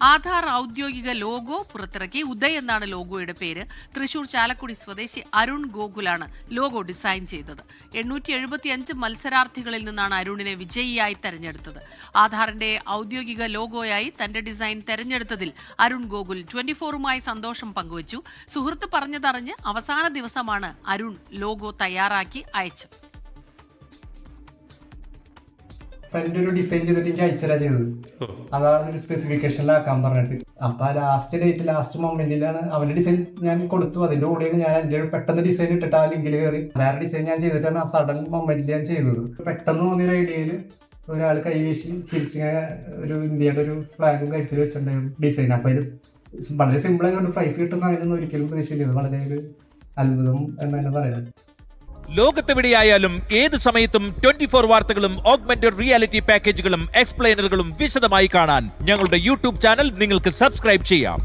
ആധാർ ഔദ്യോഗിക ലോഗോ പുറത്തിറക്കി. ഉദയ് എന്നാണ് ലോഗോയുടെ പേര്. തൃശൂർ ചാലക്കുടി സ്വദേശി അരുൺ ഗോകുലാണ് ലോഗോ ഡിസൈൻ ചെയ്തത്. 875 മത്സരാർത്ഥികളിൽ നിന്നാണ് അരുണിനെ വിജയിയായി തെരഞ്ഞെടുത്തത്. ആധാറിന്റെ ഔദ്യോഗിക ലോഗോയായി തന്റെ ഡിസൈൻ തെരഞ്ഞെടുത്തതിൽ അരുൺ ഗോകുൽ 24-മായി സന്തോഷം പങ്കുവച്ചു. സുഹൃത്ത് പറഞ്ഞതറിഞ്ഞ് അവസാന ദിവസമാണ് അരുൺ ലോഗോ തയ്യാറാക്കി അയച്ചത്. ഫ്രണ്ട് ഒരു ഡിസൈൻ ചെയ്തിട്ട് എനിക്ക് അയച്ചരാ ചെയ്തത്. അതാണ് ഒരു സ്പെസിഫിക്കേഷനിലാക്കാൻ പറഞ്ഞിട്ട്. അപ്പൊ ലാസ്റ്റ് മൊമെന്റിലാണ് അവന്റെ ഡിസൈൻ ഞാൻ കൊടുത്തു. അതിന്റെ കൂടെയാണ് ഞാൻ എന്റെ പെട്ടെന്ന് ഡിസൈൻ ഇട്ടിട്ട് ആ ലിങ്കിൽ കയറി വേറെ ഡിസൈൻ ഞാൻ ചെയ്തിട്ടാണ് ആ സഡൻ മൊമെന്റിൽ ഞാൻ ചെയ്തത്. പെട്ടെന്ന് തോന്നിയൊരു ഐഡിയയിൽ ഒരാൾ കൈവീശി ചിരിച്ചിങ്ങനെ ഒരു ഇന്ത്യയുടെ ഒരു ഫ്ലാഗും കരുത്തിൽ വെച്ചിട്ടുണ്ടായിരുന്നു ഡിസൈൻ. അപ്പൊ ഇത് വളരെ സിമ്പിൾ ആയതുകൊണ്ട് പ്രൈസ് കിട്ടുന്ന അതിനൊന്നും ഒരിക്കലും പ്രതീക്ഷിക്കുന്നത് വളരെ ഒരു അത്ഭുതം എന്ന് തന്നെ പറയാം. ലോകത്തെവിടെയായാലും ഏത് സമയത്തും 24 വാർത്തകളും ഓഗ്മെന്റഡ് റിയാലിറ്റി പാക്കേജുകളും എക്സ്പ്ലെയിനറുകളും വിശദമായി കാണാൻ ഞങ്ങളുടെ യൂട്യൂബ് ചാനൽ നിങ്ങൾക്ക് സബ്സ്ക്രൈബ് ചെയ്യാം.